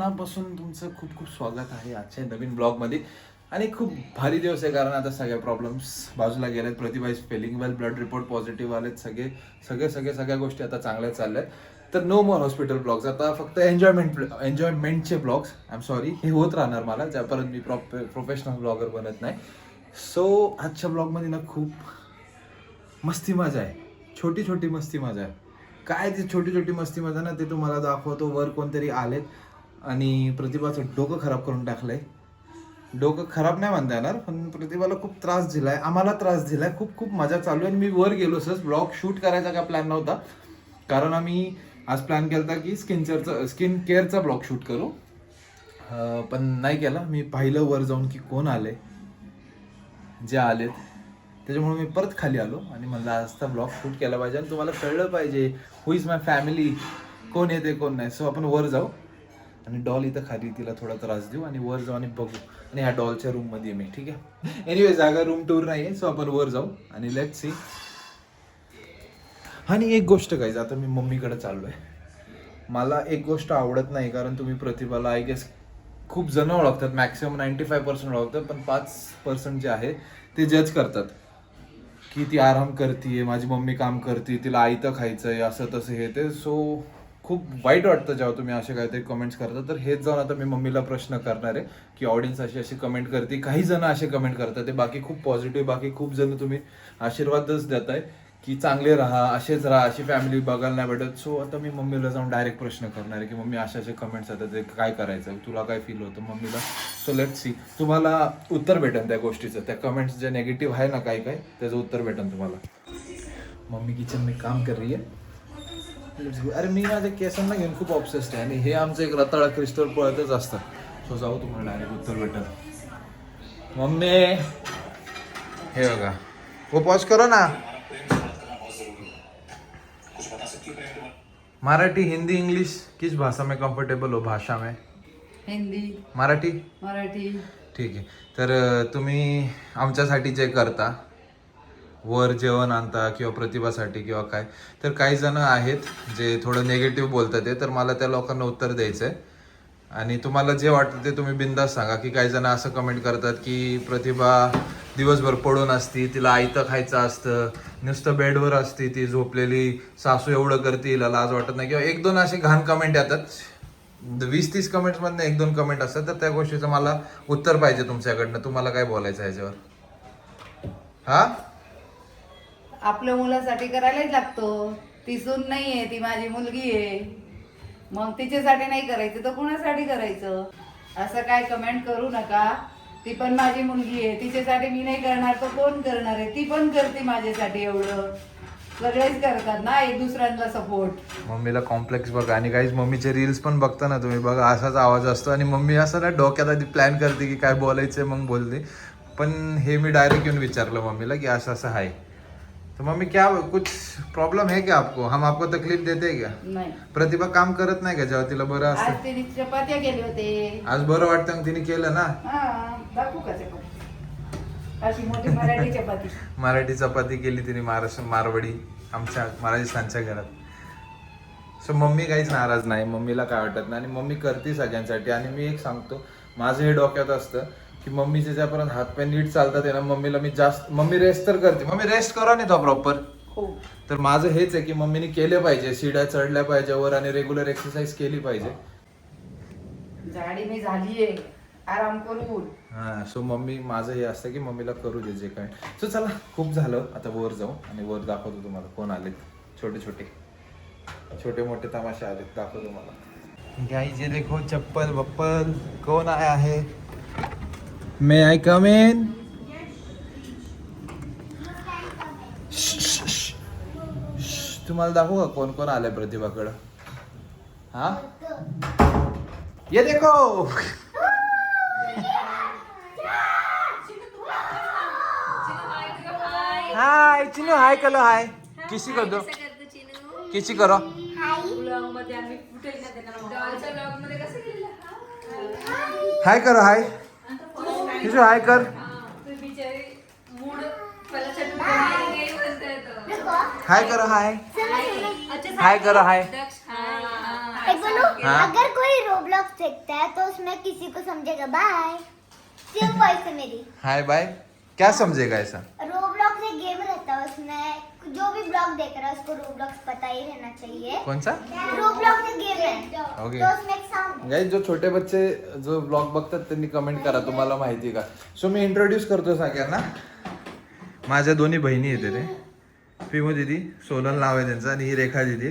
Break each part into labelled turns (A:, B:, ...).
A: मनापासून तुमचं खूप खूप स्वागत आहे आजच्या नवीन ब्लॉगमध्ये. आणि खूप भारी दिवस आहे कारण आता सगळ्या प्रॉब्लेम्स बाजूला गेल्यात. Pratibha is feeling well, blood report positive आलेत, सगळ्या गोष्टी आता चांगल्या चालल्यात. तर नो मोर हॉस्पिटल ब्लॉग्स, आता फक्त एन्जॉयमेंटचे ब्लॉग्स. आय एम सॉरी, हे होत राहणार मला ज्यापर्यंत मी प्रोफेशनल ब्लॉगर बनत नाही. सो आजच्या ब्लॉगमध्ये ना खूप मस्ती मजा आहे, छोटी छोटी मस्ती मजा आहे. काय ती छोटी छोटी मस्ती मजा ना, ते तुम्हाला दाखवतो. वर कोणतरी आलेत आणि प्रतिभाचं डोकं खराब करून टाकलंय. डोकं खराब नाही म्हणता येणार, पण प्रतिभाला खूप त्रास दिलाय, आम्हाला त्रास दिलाय. खूप खूप मजा चालू आहे. मी वर गेलो सहज, ब्लॉग शूट करायचा का प्लॅन नव्हता, कारण आम्ही आज प्लॅन केला की स्किन केअरचा ब्लॉग शूट करू. पण नाही केला. मी पाहिलं वर जाऊन की कोण आले, जे आलेत, त्याच्यामुळे मी परत खाली आलो आणि म्हणलं आजचा ब्लॉग शूट केला पाहिजे आणि तुम्हाला कळलं पाहिजे हु इज माय फॅमिली, कोण येते कोण नाही. सो आपण वर जाऊ आणि डॉल इथं खाली, तिला थोडा त्रास देऊ आणि वर जाऊ आणि बघू. आणि ह्या डॉलच्या रूममध्ये मी, ठीक आहे. एनिवे, जागा रूम टूर नाही आहे, सो आपण वर जाऊ आणि लेट्स सी. आणि एक गोष्ट काय, आता मी मम्मीकडे चाललो आहे. मला एक गोष्ट आवडत नाही, कारण तुम्ही प्रतिभाला आय गेस खूप जण ओळखतात, मॅक्सिमम 95% ओळखतात, पण 5% जे आहे ते जज करतात की ती आराम करते, माझी मम्मी काम करते, तिला आयतं खायचं आहे, असं तसं हे ते. सो खूप वाईट वाटतं जेव्हा तुम्ही असे काहीतरी कमेंट्स करता. तर हेच जाऊन आता मी मम्मीला प्रश्न करणार आहे की ऑडियन्स अशी कमेंट करते, काही जण असे कमेंट करतात, ते बाकी खूप पॉझिटिव्ह, बाकी खूप जण तुम्ही आशीर्वादच देताय की चांगले राहा, असेच राहा, अशी फॅमिली बघायला नाही भेटत. सो आता मी मम्मीला जाऊन डायरेक्ट प्रश्न करणार आहे की मम्मी असे कमेंट्स येतात, ते काय करायचं, तुला काय फील होतं मम्मीला. सो लेट्स सी, तुम्हाला उत्तर भेटेल त्या गोष्टीचं, त्या कमेंट्स जे नेगेटिव्ह आहे ना काय त्याचं उत्तर भेटेल तुम्हाला. मम्मी किचन में काम कर रही है. अरे मी माझ्या केसांना घेऊन खूप ऑब्सेस्ड आहे आणि हे आमचं एक रताळा क्रिस्टल पळतच असतं. सो जाऊ, तुम्हाला डायरेक्ट उत्तर भेटेल. मम्मी हे बघा, वो पॉज करो ना. मराठी, हिंदी, इंग्लिश, किस भाषा में कंफर्टेबल हो? भाषा में
B: हिंदी,
A: मराठी.
B: मराठी.
A: ठीक आहे. तर तुम्ही आमच्यासाठी जे करता, वर जेवण आणता किंवा प्रतिभासाठी किंवा काय, तर काही जण आहेत जे थोडं निगेटिव्ह बोलतात ते, तर मला त्या लोकांना उत्तर द्यायचं आहे. आणि तुम्हाला जे वाटतं ते तुम्ही बिंदास सांगा. की काही जण असं कमेंट करतात की प्रतिभा दिवसभर पडून असती, तिला आयतं खायचं असतं, नुसतं बेडवर असती ती झोपलेली, सासू एवढं करते, हिला लाज वाटत नाही, किंवा 1-2 असे घाण कमेंट येतात. 20-30 कमेंट्समधनं 1-2 कमेंट असतात. तर त्या गोष्टीचं मला उत्तर पाहिजे तुमच्याकडनं. तुम्हाला काय बोलायचं आहे याच्यावर? हा,
B: आपल्या मुलासाठी करायलाच लागतो. ती सून नाहीये, ती माझी मुलगी आहे. मग तिच्यासाठी नाही करायचं तर कुणासाठी करायचं? असं काय कमेंट करू नका. ती पण माझी मुलगी आहे, तिच्यासाठी मी नाही करणार तर कोण करणार आहे? ती पण करते माझ्यासाठी एवढं. सगळेच करतात ना एक दुसऱ्यांना सपोर्ट.
A: मम्मीला कॉम्प्लेक्स बघा. आणि काहीच मम्मीचे रील्स पण बघता ना तुम्ही, बघा असाच आवाज असतो आणि मम्मी असं ना डोक्यात आधी प्लॅन करते की काय बोलायचंय, मग बोलते. पण हे मी डायरेक्ट येऊन विचारलं मम्मीला की असं असं आहे. तर मम्मी क्या कुछ प्रॉब्लम है क्या आपको? हम आपको तकलीफ देते हैं क्या?
B: नाही,
A: प्रतिभा काम करत नाही का जेव्हा तिला बरं
B: आज
A: असतं?
B: तिने चपात्या केले होते.
A: आज बरं वाटतं मग तिने केलं ना.
B: हा, दाखवू का चपाती? अशी मोठी मराठी चपाती.
A: मराठी चपाती केली तिने, मारवाडी आमच्या राजस्थानच्या घरात. सो मम्मी काहीच नाराज नाही, मम्मीला काय वाटत नाही आणि मम्मी करते सगळ्यांसाठी. आणि मी एक सांगतो, माझं हे डोक्यात असतं की मम्मीचे ज्यापर्यंत हातपाय नीट चालतात आहे ना, मम्मी रेस्ट तर करते. मम्मी रेस्ट करा नाही तो प्रॉपर.
B: हो.
A: तर माझं हेच आहे की मम्मीने केले पाहिजे, शिड्या चढल्या पाहिजे वर आणि रेग्युलर एक्सरसाइज केली पाहिजे.
B: झाडी मी झालीये, आराम करून.
A: हा, सो मम्मी माझं हे असतं की मम्मीला करू दे जे काय. सो चला, खूप झालं, आता वर जाऊ आणि वर दाखवतो तुम्हाला कोण आलेत. छोटे मोठे तमाशे आलेत, दाखवतो तुम्हाला. गाइस ये देखो, चप्पल बप्पल कौन आया है? मे आई कम इन? तुम्हाला दाखवू का कोण कोण आलंय प्रतिभाकडं? हा, ये देखो. हाय चिनू, हाय करो, हाय किसी को दो, किसी करो. हाय करो, हाय किसी हाय कर. हाय करो, हाय हाय करो, हाय.
C: बोलूं?
A: हाँ।
C: अगर कोई रोब्लॉक्स देखता है तो उसमें किसी को समझेगा बाय। सेम वॉइस है मेरी।
A: हाय बाय, क्या समझेगा ऐसा?
C: रोब्लॉक्स एक गेम रहता है, उसमें जो भी ब्लॉग देख रहा है उसको रोब्लॉक्स पता ही रहना चाहिए।
A: कौन सा?
C: रोब्लॉक्स एक गेम है।
A: ओके.
C: तो उसमें एक साउंड
A: गाईज, जो छोटे बच्चे जो ब्लॉग बघतात त्यांनी कमेंट करा, तुम्हाला माहिती आहे का? सो मी इंट्रोड्यूस करतो सगळ्यांना. माझ्या दोन्ही बहिणी येते ते, पिमू दिदी, सोनल नाव आहे त्यांचं, आणि ही रेखा दिदी.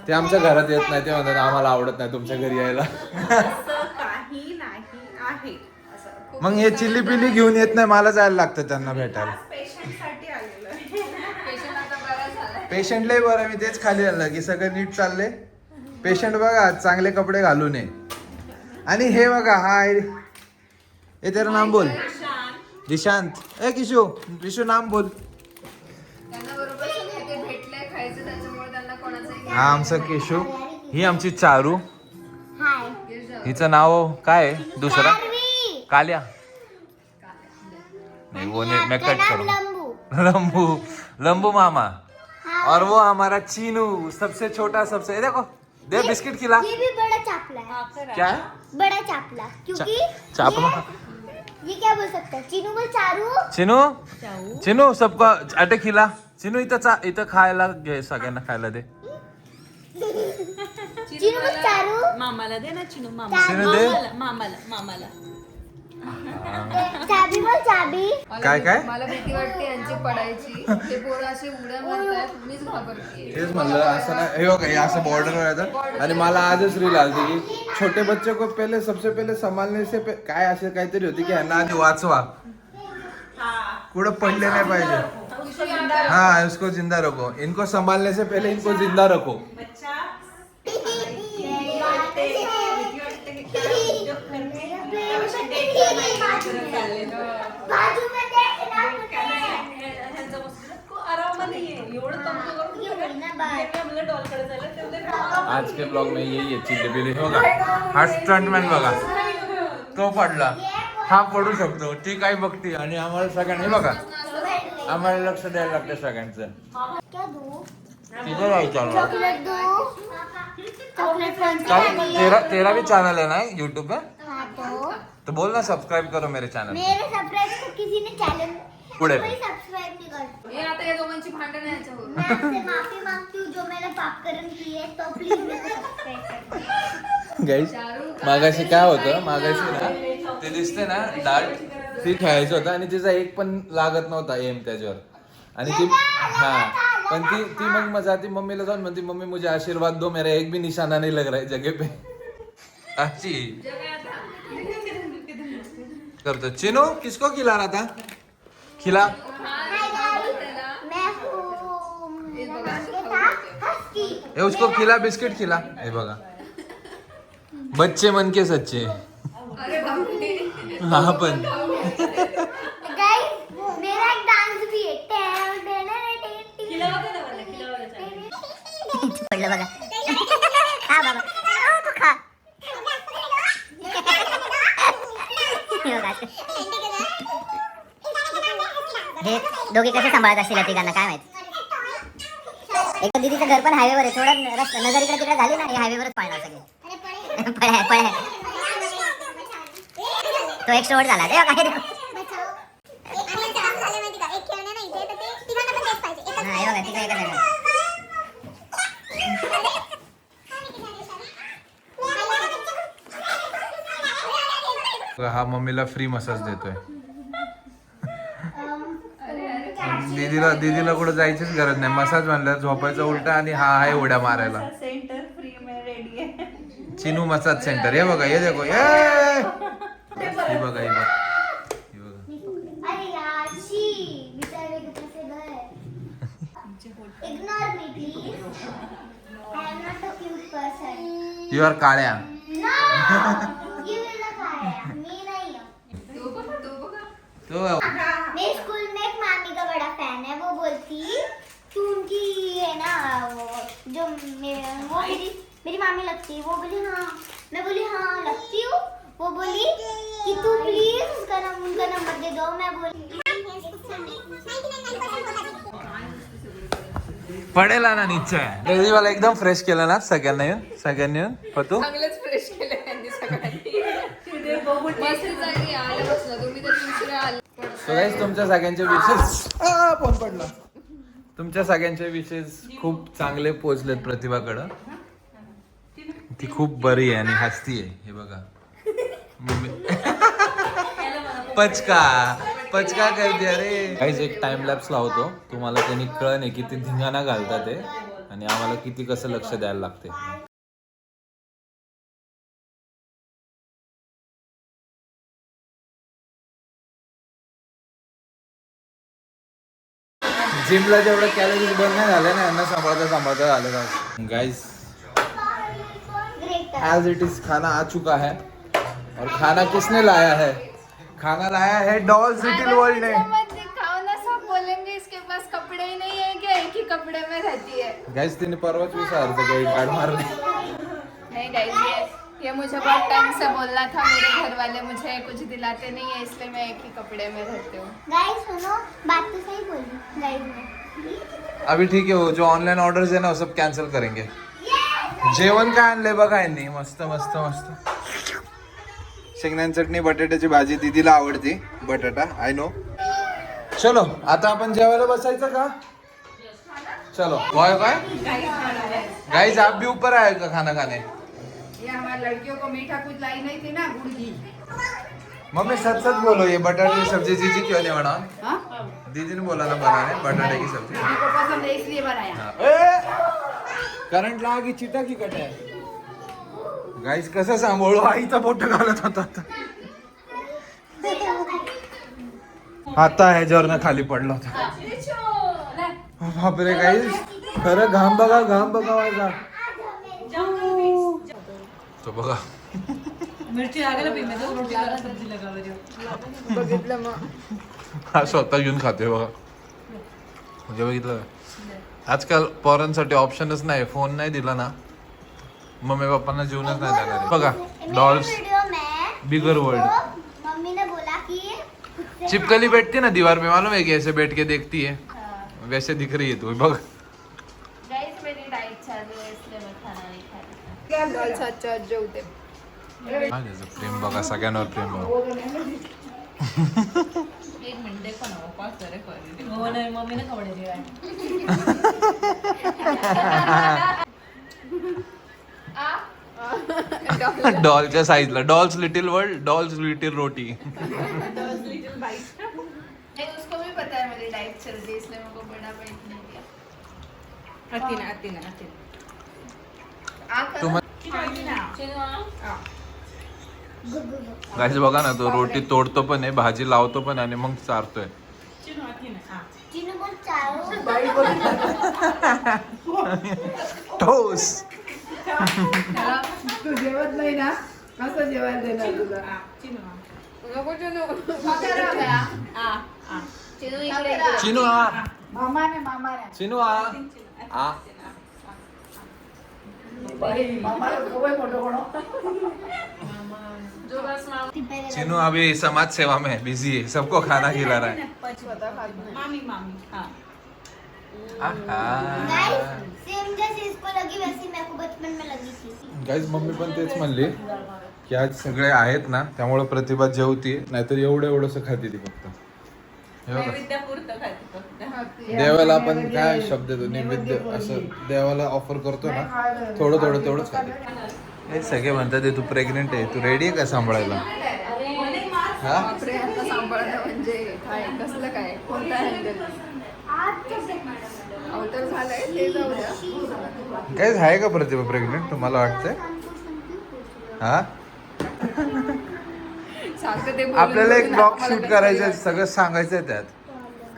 A: ते आमच्या घरात येत नाही, ते म्हणतात आम्हाला आवडत नाही तुमच्या घरी यायला.
D: काही नाही आहे असं खूप
A: मग हे चिल्ली पिल्ली घेऊन येत नाही, मला जायला लागतं त्यांना भेटायला.
D: पेशंटसाठी आलेलो आहे.
B: पेशंट आता बरा झाला.
A: पेशंटलाही बरं, मी तेच खाली आणलं की सगळं नीट चालले. पेशंट बघा चांगले कपडे घालू नये. आणि हे बघा, हा हे तेरा नाम बोल. दिशांत. ए किशू, किशू नाम बोल.
B: त्यांना बरोबर सगळे ते भेटले खायचं, त्याच्यामुळे त्यांना कोणाचंही
A: हा आमचा केशू. ही आमची चारू.
C: हाय
A: हिचं नाव काय आहे दुसरा?
C: चार्वी.
A: काल्या. नहीं वो नहीं, मैं कट
C: नाम
A: करूँ.
C: लंबू।
A: लंबू. लंबू मामा.
C: हाँ।
A: और वो हमारा चीनू, सबसे छोटा, सबसे, ये देखो दे बिस्किट खिला.
C: ये भी बड़ा चापला है।
A: क्या है?
C: बड़ा चापला, क्योंकि
A: चापला.
C: ये क्या बोल सकते हैं? चीनू बोल चारू।
A: चिनू, चिनू सबको अटे खिला. चिनू इथं खायला घे, सगळ्यांना खायला दे.
C: चीनू बोल चारू।
D: मामाला दे ना चिनू,
A: चिनू दे.
D: मामाला
C: चाबी बोल चाबी।
A: काय काय?
B: मला भीती वाटते यांची पडायची. ते पोरं असे उड्या मारतायत, मीच घाबरते.
A: तेच म्हणलं असं नाही, हे बघा हे असं बॉर्डर येतात. आणि मला आजच रील आली की छोटे बच्चे को पहिले सबसे पहिले संभालने से काय असे काहीतरी होती की ह्यांना आधी वाचवा, कुठं पडले नाही पाहिजे. हाँ, इसको जिंदा रखो, इनको संभालने से पहले इनको जिंदा रखो.
C: बाजू में देखना
A: आज के ब्लॉग में यही है, चिल्ली पिल्ली होगा. हा स्टंटमॅन बघा, तो पडला, हा पडू शकतो, ती काय बघती. आणि आम्हाला सगळ्यांनी बघा, आम्हाला लक्ष द्यायला लागतं सगळ्यांचं.
C: क्या दूं?
A: तिथं जायचं आम्हाला.
C: चॉकलेट दूं? चॉकलेट कौन सी
A: चल,
C: वाली?
A: तेरा भी चैनल है ना यूट्यूब पे,
C: हाँ
A: तो बोलना सब्सक्राइब करो मेरे चैनल.
C: मेरे सब्सक्राइब को किसी ने चैनल
A: पुढे.
C: कोई सब्सक्राइब नहीं करता।
B: हे आता या दोघांची भांडण याच्यावर.
C: मैं आपसे माफी मांगती हूँ जो मैंने पापकरण की है, तो प्लीज मेरे को सब्सक्राइब कर दो।
A: गाईस, मागाशी काय होतं, मागाशी ना ते दिसते ना डार्ट, ती खेळायचं होतं आणि तिचा एक पण लागत नव्हता एम त्याच्यावर. आणि ती पण ती मग जाती मम्मीला जाऊन म्हणती, मम्मी मुझे आशीर्वाद दो, मेरा एक भी निशाना नहीं लग रहा है जगह पे. अच्छी करतो. चिनू किसको खिला रहा था? खिला.
C: हाय गाइस, मैं हूँ के साथ हस्की।
A: ए उसको खिला, बिस्किट खिला. हे बघा, बच्चे मन के सच्चे.
B: अरे बापरे.
A: हा पण
C: गाइस, मेरा एक डांस भी है। पडलं बघा. खा बाबा. तू खा. हे दोघे कसे सांभाळत असतील तिघांना काय माहित. एक तर दीदीचं घर पण हायवेवर आहे, थोडं नजर इकडे तिकडे झाली ना, हे हायवेवरच पळणार सगळे. पळ. तो एक शॉट झाला ते काय.
A: हा मम्मीला फ्री मसाज देतोय. दीदीला कुठं जायचीच गरज नाही. मसाज म्हणलं झोपायचं उलटा आणि हा आहे उड्या मारायला.
D: सेंटर फ्री में रेडी आहे.
A: Chinu massage centre. हे बघा, हे देखो, हे बघा.
C: अरे यार शी बेचारे कैसे गए. Ignore me please. I am not a cute person.
A: You are काळ्या.
C: नो यू विल नॉट आया. मी नहीं हूं.
B: तो बघा
A: तो
C: मेरे स्कूल में एक मामी का बड़ा फैन है. वो बोलती तू उनकी है ना, वो जो वो मेरी मामी लगती है. वो बोली हाँ. मैं बोली हाँ लगती हूँ. वो बोली कि तू प्लीज उनका नंबर दे दो. मैं बोली
A: पडेल ना निश्चय. डेली मला एकदम फ्रेश केलं ना सगळ्यांनी येऊन पतू.
E: चांगलंच फ्रेश केलं त्यांनी सगळ्यांनी. मस्त जागी आलं बसलं तुम्ही तर दुसऱ्या आलं.
A: So guys, तुमच्या सगळ्यांचे विशेष फोन पडला. तुमच्या सगळ्यांचे विशेष खूप चांगले पोहोचलेत प्रतिभाकडं. ती खूप बरी आहे आणि हसती आहे. हे बघा पचका करते अरे. काहीच एक टाइम लॅप्स लावतो तुम्हाला, त्यांनी कळण आहे किती धिंगाणा घालतात ते आणि आम्हाला किती कसं लक्ष द्यायला लागते. जिमला जेवढं कॅलरीज बर्न नाही झाले ना, यांना सांभाळता झालं. गाइस एज इट इज खाना आ चुका है और खाना किसने लाया है? खाना लाया है डॉल्स लिटिल वर्ल्ड ने.
E: खाओ ना, सब बोलेंगे इसके पास कपड़े ही नहीं है क्या, एक ही कपड़े में रहती है.
A: गाइस तिने परवाच विचारलं क्रेडिट कार्ड मारले.
E: नहीं गाइस, ये मुझे बहुत टाइम से बोलना था. मेरे घर वाले मुझे कुछ दिलाते नहीं है, इसलिए मैं एक ही कपड़े में रहती हूँ.
C: गाइस सुनो, बात तो सही बोली गाइस ने.
A: अभी ठीक है, वो जो ऑनलाइन ऑर्डर्स है ना वो सब कैंसिल करेंगे. जेवण काय आणलंय बघा यांनी. मस्त मस्त मस्त शेंगदाणे चटणी, बटाट्याची भाजी. दीदीला आवडती बटाटा, आय नो. चलो आता आपण जेवायला बसायचं का? चलो. काय गाइस आप भी ऊपर आए का खाना खाने?
B: ये हमारी लड़कियों को मीठा कुछ लाई नहीं थी ना, गुड़ घी.
A: मम्मी सच सच बोलो, ये बटाटे की सब्जी दीदी क्यों नहीं बना?
B: हाँ?
A: दीदी ने बोला ना बनाने बटाटे की सब्जी.
B: दीदी को पसंद है इसलिए बनाया.
A: करंट लावा की चिटा की कट आहे. गाईस कसं सांभाळू, आईचा बोट घालत होता आता ह्याच्यावरनं खाली पडला होता. बापरे गाईस, खरं घाम बघा माझा. तो बघा
D: मिरची लागेल पी में तो रोटी लगा सब्जी लगा
E: बघितलं मग.
A: हा स्वतः घेऊन खाते बघा. म्हणजे बघितलं आजकाल पोरांसाठी ऑप्शनच नाही. फोन नाही दिला ना मम्मी पप्पांना जीवनच नाही देणार आहे. बघा डॉल्स
C: वीडियो में
A: बिगर वर्ल्ड.
C: मम्मी ने बोला कि
A: चिपकली बैठती ना दीवार पे, मालूम है कि ऐसे बैठ के देखती है, वैसे दिख रही है तू बघ.
E: गाइस मेरी डाइट चालू है इसलिए मैं खाना नहीं खा रही. डॉल्स अच्छा जेवते.
A: हा, त्याचं प्रेम बघा, सगळ्यांवर प्रेम बघा.
E: एक मिनिट पण उपास करे करी.
D: हो नाही मम्मी ने खवडे दिवाय.
A: डॉलच्या साईजला dolls little world, dolls little roti.
E: नहीं, उसको भी पता है मेरी डाइट चल रही है इसलिए मेरे को बड़ा वेट नहीं दिया.
D: आतीना
A: तुम
E: चिनवा.
A: गाईस बघा ना, तो रोटी तोडतो पण आहे, भाजी लावतो पण आणि मग चारतोय.
C: चिनू बोल चारो.
A: ठोस.
B: तू जेवत नाही ना, कसं जेवायला देणार तुला?
E: नको चिनू. खाकर गया. चिनू इकडे इकडे.
A: चिनू आ,
B: मामाने
A: चिनू आ आ.
B: मामाला खूपच मोठं कोण.
E: जो बस मामा.
A: चिनू अभी समाज सेवा में बिजी है, सबको खाना खिला रहा है.
D: मामी हाँ
C: गाइस सेम जैसे इसको लगी वैसी मेरे को बचपन में लगी थी.
A: गाईज मम्मी पण तेच म्हणली की आज सगळे आहेत ना त्यामुळे प्रतिभा जेवती, नाहीतर एवढंसं खाते ती फक्त. हे बघा.
D: नैवेद्यापुरतं खाते फक्त.
A: देवाला आपण काय शब्द देतो, नैवेद्य असं देवाला ऑफर करतो ना, थोडं तेवढंच खाते. हे सगळे म्हणतात तू प्रेग्नेंट आहे, तू रेडी आहे का सांभाळायला? हा
E: प्रेमाला सांभाळणं म्हणजे काय, कसलं काय, कोणता हँडल अवतर झालंय ते जाऊ द्या.
A: काय आहे का प्रतिभा प्रेग्नेंट तुम्हाला वाटतंय? हा
E: सारखं ते बोलून
A: आपल्याला एक
E: बोलून
A: ब्लॉग
E: आम्हाला
A: शूट
E: कसं
A: करायचं आहे,
E: तरी
A: सगळं सांगायचं आहे त्यात.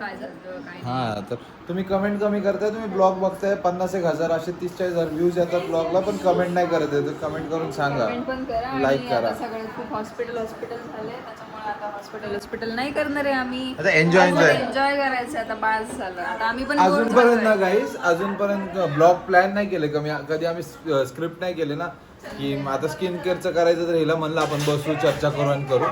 E: काय झालं काय.
A: हा तर तुम्ही कमेंट कमी करताय, तुम्ही ब्लॉग बघताय 50,000 असे 30,000 व्ह्यूज येतात ब्लॉगला, पण कमेंट नाही करत आहे. तर कमेंट करून सांगा,
E: कमेंट पण करा.
A: लाईक
E: आणि
A: करा.
E: आता सगळं खूप हॉस्पिटल झाले, त्याच्यामुळे आता हॉस्पिटल नाही करणार आहे आम्ही.
A: आता एन्जॉय
E: एन्जॉय करायचं आता. बास झालं आता. आम्ही पण बोर
A: अजूनपर्यंत ना
E: झालोय.
A: गाईस, अजूनपर्यंत ब्लॉग प्लॅन नाही केले. कधी आम्ही स्क्रिप्ट नाही केले ना, की आता स्किन केअरचं करायचं तर हिला म्हणलं आपण बसू चर्चा करू आणि करू,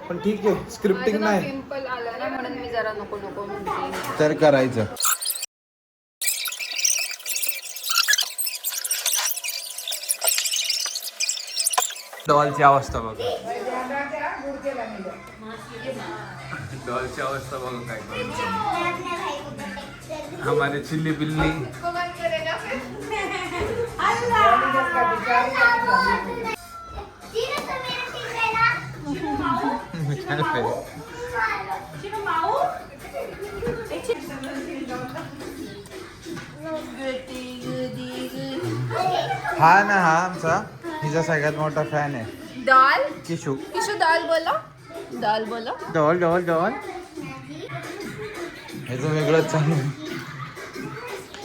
A: पण ठीक आहे स्क्रिप्टिंग
E: माझं ना
A: नाही
E: पिंपल आलं ना म्हणून मी जरा नको म्हणते.
A: तर करायचं. डॉलची अवस्था बघ, डॉलची अवस्था बघ काय हमारी चिल्ली बिल्ली हा ना, हा आमचा हिचा सगळ्यात मोठा फॅन आहे
E: डॉल
A: किशू.
E: किशू डॉल बोलो, डॉल बोलो.
A: डॉल डॉल डॉल ह्याचं वेगळंच चालू.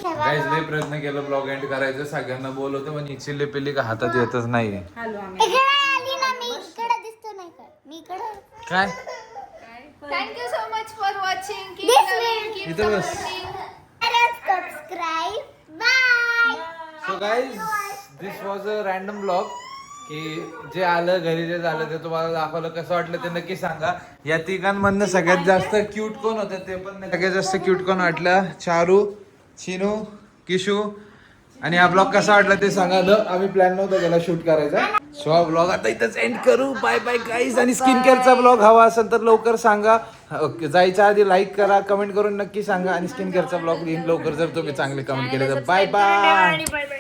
A: गाईज लय प्रयत्न केला ब्लॉग एंड करायचं, सगळ्यांना बोलवतो पण चिल्ली पिल्ली का हातात येतच नाहीये.
C: इकडे आली ना मी, इकडे दिसतो नाही का मी इकडे.
A: काय
E: thank you so much for watching.
C: This video.
A: इथं बस.
C: Subscribe bye.
A: So guys this was a random blog की जे आलं घरी जे झालं ते तुम्हाला दाखवलं. कसं वाटलं ते नक्की सांगा. या तिघांमधनं सगळ्यात जास्त क्यूट कोण होतं ते पण नाही. सगळ्यात जास्त क्यूट कोण वाटलं? चारू, चिनू, किशू. आणि हा ब्लॉग कसा वाटला ते सांगा. आम्ही प्लॅन नव्हता केला शूट करायचा. सो हा ब्लॉग आता इथंच एंड करू. Bye bye guys. आणि स्किन केअरचा ब्लॉग हवा असेल तर लवकर सांगा. जायच्या आधी लाईक करा, कमेंट करून नक्की सांगा. आणि स्किन केअरचा ब्लॉग येईल लवकर जर तुम्ही चांगले कमेंट केले तर. Bye bye.